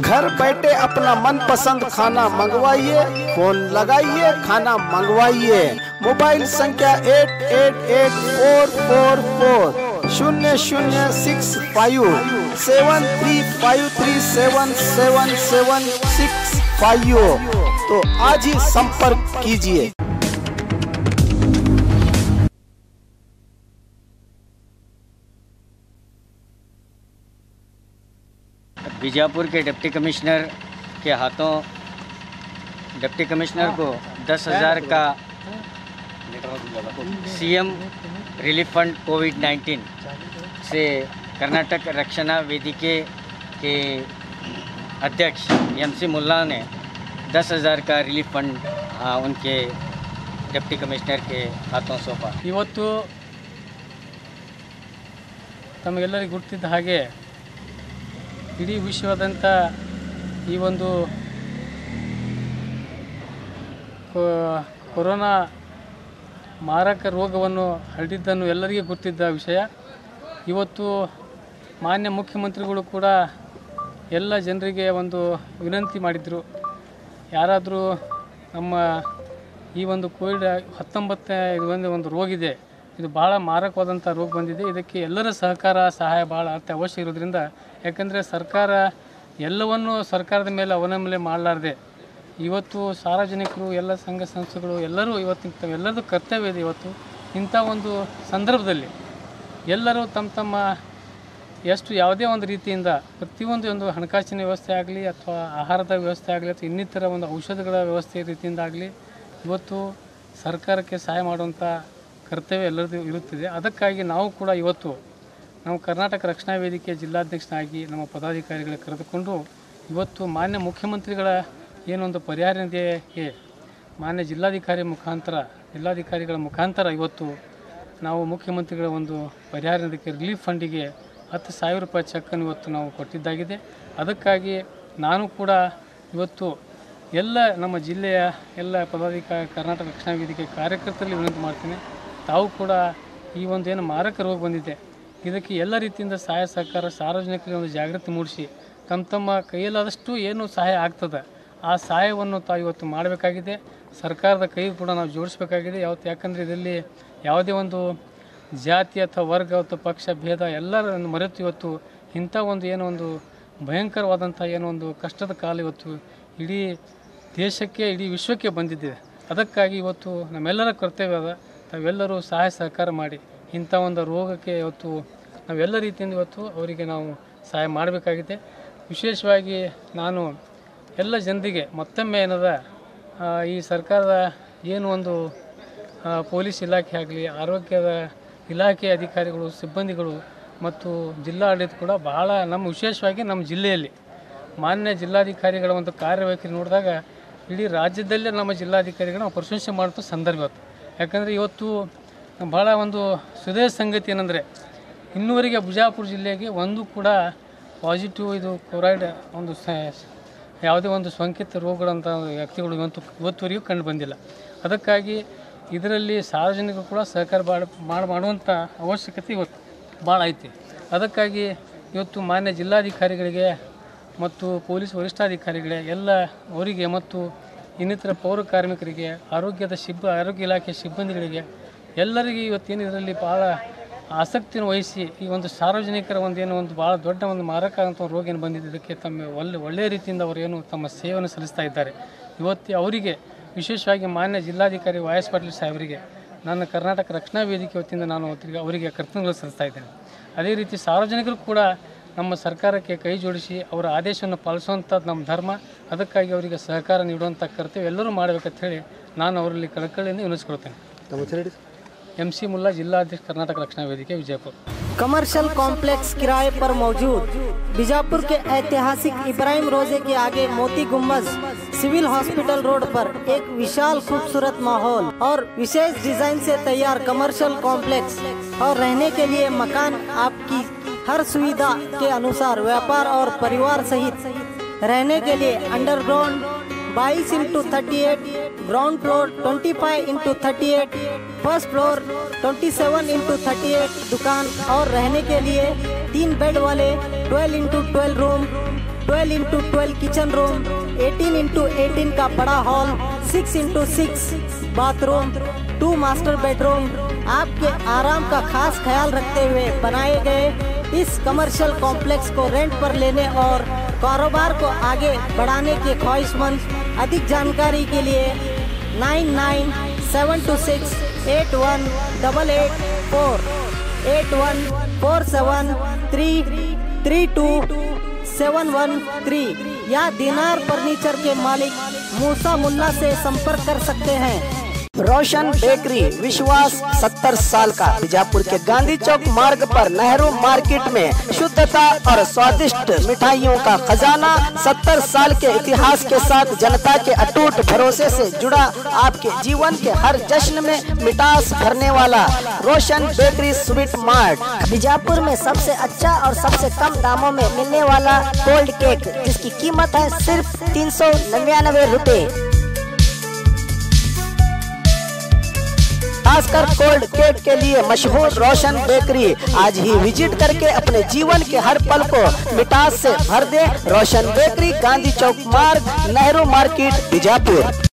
घर बैठे अपना मनपसंद खाना मंगवाइए, फोन लगाइए, खाना मंगवाइए। मोबाइल संख्या 8844404353777765। तो आज ही संपर्क कीजिए। बीजापुर के डिप्टी कमिश्नर के हाथों डिप्टी कमिश्नर को 10,000 का सीएम रिलीफ फंड कोविड-19 से कर्नाटक रक्षणा वेदिके के अध्यक्ष एमसी मुल्ला ने 10,000 का रिलीफ फंड उनके डिप्टी कमिश्नर के हाथों सौंपा। ಇವತ್ತು ತಮಗೆಲ್ಲರಿಗೂ ಗೊತ್ತಿದ್ದ ಹಾಗೆ ಇಡೀ ವಿಶ್ವದಾದ್ಯಂತ ಈ ಒಂದು ಕೊರೋನಾ ಮಾರಕ ರೋಗವನ್ನು ಹರಡಿದ್ದನ್ನು ಎಲ್ಲರಿಗೂ ಗೊತ್ತಿದ್ದ ವಿಷಯ. ಇವತ್ತು ಮಾನ್ಯ ಮುಖ್ಯಮಂತ್ರಿಗಳು ಕೂಡ ಎಲ್ಲ ಜನರಿಗೆ ಒಂದು ವಿನಂತಿ ಮಾಡಿದರು, ಯಾರಾದರೂ ನಮ್ಮ ಈ ಒಂದು ಕೋವಿಡ್-19 ಒಂದು ರೋಗ ಇದೆ, ಇದು ಭಾಳ ಮಾರಕವಾದಂಥ ರೋಗ ಬಂದಿದೆ, ಇದಕ್ಕೆ ಎಲ್ಲರ ಸಹಕಾರ ಸಹಾಯ ಭಾಳ ಅವಶ್ಯ ಇರೋದ್ರಿಂದ, ಯಾಕಂದರೆ ಸರ್ಕಾರ ಎಲ್ಲವನ್ನೂ ಸರ್ಕಾರದ ಮೇಲೆ ಅವಲಂಬನೆ ಮಾಡಲಾರ್ದೆ ಇವತ್ತು ಸಾರ್ವಜನಿಕರು ಎಲ್ಲ ಸಂಘ ಸಂಸ್ಥೆಗಳು ಎಲ್ಲರೂ ಇವತ್ತು ಎಲ್ಲರದ್ದು ಕರ್ತವ್ಯ ಇದೆ. ಇವತ್ತು ಇಂಥ ಒಂದು ಸಂದರ್ಭದಲ್ಲಿ ಎಲ್ಲರೂ ತಮ್ಮ ಎಷ್ಟು ಯಾವುದೇ ಒಂದು ರೀತಿಯಿಂದ ಪ್ರತಿಯೊಂದು ಹಣಕಾಸಿನ ವ್ಯವಸ್ಥೆ ಆಗಲಿ ಅಥವಾ ಆಹಾರದ ವ್ಯವಸ್ಥೆ ಆಗಲಿ ಅಥವಾ ಇನ್ನಿತರ ಒಂದು ಔಷಧಗಳ ವ್ಯವಸ್ಥೆ ರೀತಿಯಿಂದ ಆಗಲಿ ಇವತ್ತು ಸರ್ಕಾರಕ್ಕೆ ಸಹಾಯ ಮಾಡುವಂಥ ಕರ್ತವ್ಯ ಎಲ್ಲರದ್ದು ಇರುತ್ತದೆ. ಅದಕ್ಕಾಗಿ ನಾವು ಕೂಡ ಇವತ್ತು ನಾವು ಕರ್ನಾಟಕ ರಕ್ಷಣಾ ವೇದಿಕೆ ಜಿಲ್ಲಾಧ್ಯಕ್ಷನಾಗಿ ನಮ್ಮ ಪದಾಧಿಕಾರಿಗಳ ಕರೆದುಕೊಂಡು ಇವತ್ತು ಮಾನ್ಯ ಮುಖ್ಯಮಂತ್ರಿಗಳ ಏನೊಂದು ಪರಿಹಾರ ನಿಧಿಗೆ ಮಾನ್ಯ ಜಿಲ್ಲಾಧಿಕಾರಿಗಳ ಮುಖಾಂತರ ಇವತ್ತು ನಾವು ಮುಖ್ಯಮಂತ್ರಿಗಳ ಒಂದು ಪರಿಹಾರ ನಿಧಿಗೆ ರಿಲೀಫ್ ಫಂಡಿಗೆ 10,000 ರೂಪಾಯಿ ಚೆಕ್ಕನ್ನು ಇವತ್ತು ನಾವು ಕೊಟ್ಟಿದ್ದಾಗಿದೆ. ಅದಕ್ಕಾಗಿ ನಾನು ಕೂಡ ಇವತ್ತು ಎಲ್ಲ ನಮ್ಮ ಜಿಲ್ಲೆಯ ಎಲ್ಲ ಕರ್ನಾಟಕ ರಕ್ಷಣಾ ವೇದಿಕೆ ಕಾರ್ಯಕರ್ತರಲ್ಲಿ ವಿನಂತಿ ಮಾಡ್ತೀನಿ, ತಾವು ಕೂಡ ಈ ಒಂದು ಏನು ಮಾರಕ ರೋಗ ಬಂದಿದೆ ಇದಕ್ಕೆ ಎಲ್ಲ ರೀತಿಯಿಂದ ಸಹಾಯ ಸಹಕಾರ ಸಾರ್ವಜನಿಕರಿಗೆ ಒಂದು ಜಾಗೃತಿ ಮೂಡಿಸಿ ತಮ್ಮ ಕೈಯಲ್ಲಾದಷ್ಟು ಏನು ಸಹಾಯ ಆಗ್ತದೆ ಆ ಸಹಾಯವನ್ನು ತಾವು ಇವತ್ತು ಮಾಡಬೇಕಾಗಿದೆ. ಸರ್ಕಾರದ ಕೈ ಕೂಡ ನಾವು ಜೋಡಿಸಬೇಕಾಗಿದೆ. ಯಾಕಂದರೆ ಇದರಲ್ಲಿ ಯಾವುದೇ ಒಂದು ಜಾತಿ ಅಥವಾ ವರ್ಗ ಅಥವಾ ಪಕ್ಷ ಭೇದ ಎಲ್ಲರನ್ನು ಮರೆತು ಇವತ್ತು ಇಂಥ ಒಂದು ಏನೋ ಒಂದು ಭಯಂಕರವಾದಂಥ ಏನೋ ಒಂದು ಕಷ್ಟದ ಕಾಲ ಇವತ್ತು ಇಡೀ ದೇಶಕ್ಕೆ ಇಡೀ ವಿಶ್ವಕ್ಕೆ ಬಂದಿದೆ. ಅದಕ್ಕಾಗಿ ಇವತ್ತು ನಮ್ಮೆಲ್ಲರ ಕರ್ತವ್ಯ ಅದ, ತಾವೆಲ್ಲರೂ ಸಹಾಯ ಸಹಕಾರ ಮಾಡಿ ಇಂಥ ಒಂದು ರೋಗಕ್ಕೆ ಇವತ್ತು ನಾವೆಲ್ಲ ರೀತಿಯಿಂದ ಇವತ್ತು ಅವರಿಗೆ ನಾವು ಸಹಾಯ ಮಾಡಬೇಕಾಗಿದೆ. ವಿಶೇಷವಾಗಿ ನಾನು ಎಲ್ಲ ಜನರಿಗೆ ಮತ್ತೊಮ್ಮೆ ಏನದ ಈ ಸರ್ಕಾರದ ಏನು ಒಂದು ಪೊಲೀಸ್ ಇಲಾಖೆ ಆಗಲಿ, ಆರೋಗ್ಯದ ಇಲಾಖೆ ಅಧಿಕಾರಿಗಳು, ಸಿಬ್ಬಂದಿಗಳು ಮತ್ತು ಜಿಲ್ಲಾಡಳಿತ ಕೂಡ ಬಹಳ ವಿಶೇಷವಾಗಿ ನಮ್ಮ ಜಿಲ್ಲೆಯಲ್ಲಿ ಮಾನ್ಯ ಜಿಲ್ಲಾಧಿಕಾರಿಗಳ ಒಂದು ಕಾರ್ಯವೈಖರಿ ನೋಡಿದಾಗ ಇಡೀ ರಾಜ್ಯದಲ್ಲೇ ನಮ್ಮ ಜಿಲ್ಲಾಧಿಕಾರಿಗಳು ನಾವು ಪ್ರಶಂಸೆ ಮಾಡುವಂಥ ಸಂದರ್ಭ ಇವತ್ತು. ಯಾಕಂದರೆ ಇವತ್ತು ಭಾಳ ಒಂದು ಸುದೇ ಸಂಗತಿ ಏನಂದರೆ ಇನ್ನೂವರೆಗೆ ಬಿಜಾಪುರ ಜಿಲ್ಲೆಗೆ ಒಂದು ಕೂಡ ಪಾಸಿಟಿವ್ ಇದು ಕೋವಿಡ್ ಒಂದು ಯಾವುದೇ ಒಂದು ಸೋಂಕಿತ ರೋಗಗಳಂಥ ವ್ಯಕ್ತಿಗಳು ಇವತ್ತುವರೆಗೂ ಕಂಡು ಬಂದಿಲ್ಲ. ಅದಕ್ಕಾಗಿ ಇದರಲ್ಲಿ ಸಾರ್ವಜನಿಕರು ಕೂಡ ಸಹಕಾರ ಮಾಡುವಂಥ ಅವಶ್ಯಕತೆ ಇವತ್ತು ಭಾಳ ಐತಿ. ಅದಕ್ಕಾಗಿ ಇವತ್ತು ಮಾನ್ಯ ಜಿಲ್ಲಾಧಿಕಾರಿಗಳಿಗೆ ಮತ್ತು ಪೊಲೀಸ್ ವರಿಷ್ಠಾಧಿಕಾರಿಗಳಿಗೆ ಎಲ್ಲ ಅವರಿಗೆ ಮತ್ತು ಇನ್ನಿತರ ಪೌರ ಕಾರ್ಮಿಕರಿಗೆ ಆರೋಗ್ಯ ಇಲಾಖೆ ಸಿಬ್ಬಂದಿಗಳಿಗೆ ಎಲ್ಲರಿಗೆ ಇವತ್ತೇನು ಇದರಲ್ಲಿ ಭಾಳ ಆಸಕ್ತಿಯನ್ನು ವಹಿಸಿ ಈ ಒಂದು ಸಾರ್ವಜನಿಕರ ಒಂದೇನೋ ಒಂದು ಭಾಳ ದೊಡ್ಡ ಒಂದು ಮಾರಕ ಅಂತ ರೋಗ ಏನು ಬಂದಿದೆ ಇದಕ್ಕೆ ಒಳ್ಳೆಯ ರೀತಿಯಿಂದ ಅವರು ಏನು ತಮ್ಮ ಸೇವೆಯನ್ನು ಸಲ್ಲಿಸ್ತಾ ಇದ್ದಾರೆ. ಇವತ್ತು ಅವರಿಗೆ ವಿಶೇಷವಾಗಿ ಮಾನ್ಯ ಜಿಲ್ಲಾಧಿಕಾರಿ YS ಪಾಟೀಲ್ ಸಾಹೇಬರಿಗೆ ನನ್ನ ಕರ್ನಾಟಕ ರಕ್ಷಣಾ ವೇದಿಕೆ ವತಿಯಿಂದ ನಾನು ಅವರಿಗೆ ಕರ್ತವ್ಯಗಳು ಸಲ್ಲಿಸ್ತಾ ಇದ್ದೇನೆ. ಅದೇ ರೀತಿ ಸಾರ್ವಜನಿಕರು ಕೂಡ ನಮ್ಮ ಸರ್ಕಾರಕ್ಕೆ ಕೈ ಜೋಡಿಸಿ ಅವರ ಆದೇಶವನ್ನು ಪಾಲಿಸುವಂಥದ್ದು ನಮ್ಮ ಧರ್ಮ. ಅದಕ್ಕಾಗಿ ಅವರಿಗೆ ಸಹಕಾರ ನೀಡುವಂಥ ಕರ್ತವ್ಯ ಎಲ್ಲರೂ ಮಾಡಬೇಕಂತ ಹೇಳಿ ನಾನು ಅವರಲ್ಲಿ ಕಳಕಳಿಯಿಂದ ವಿನಂತಿಸ್ಕೊಳ್ತೇನೆ. MC मुल्ला जिलाध्यक्ष कर्नाटक रक्षणा वेदिके विजयपुर। कमर्शियल कॉम्प्लेक्स किराए पर मौजूद बीजापुर के ऐतिहासिक इब्राहिम रोजे के आगे मोती गुम्बज सिविल हॉस्पिटल रोड पर एक विशाल खूबसूरत माहौल और विशेष डिजाइन से तैयार कमर्शियल कॉम्प्लेक्स और रहने के लिए मकान आपकी हर सुविधा के अनुसार व्यापार और परिवार सहित रहने के लिए underground 22x38, ground floor 25x38, first floor 27x38 दुकान और रहने के लिए 3 बेड वाले 12x12 room 12x12 kitchen room, 18x18 का बड़ा hall, 6x6 bathroom, 2 master bedroom आपके आराम का खास ख्याल रखते हुए बनाए गए इस कमर्शियल कॉम्प्लेक्स को रेंट पर लेने और कारोबार को आगे बढ़ाने के ख्वाहिशमंद अधिक जानकारी के लिए 9972681884 8147332713 या दिनार फर्नीचर के मालिक मूसा मुल्ला से संपर्क कर सकते हैं। रोशन बेकरी, विश्वास 70 साल का, बीजापुर के गांधी चौक मार्ग पर नेहरू मार्केट में शुद्धता और स्वादिष्ट मिठाइयों का खजाना, 70 साल के इतिहास के साथ जनता के अटूट भरोसे से जुड़ा, आपके जीवन के हर जश्न में मिठास भरने वाला रोशन बेकरी स्वीट मार्ट। बीजापुर में सबसे अच्छा और सबसे कम दामों में मिलने वाला कोल्ड केक, जिसकी कीमत है सिर्फ 399 रुपए। खासकर कोल्ड केक के लिए मशहूर रोशन बेकरी आज ही विजिट करके अपने जीवन के हर पल को मिठास से भर दे। रोशन बेकरी, गांधी चौक मार्ग, नेहरू मार्केट, बीजापुर।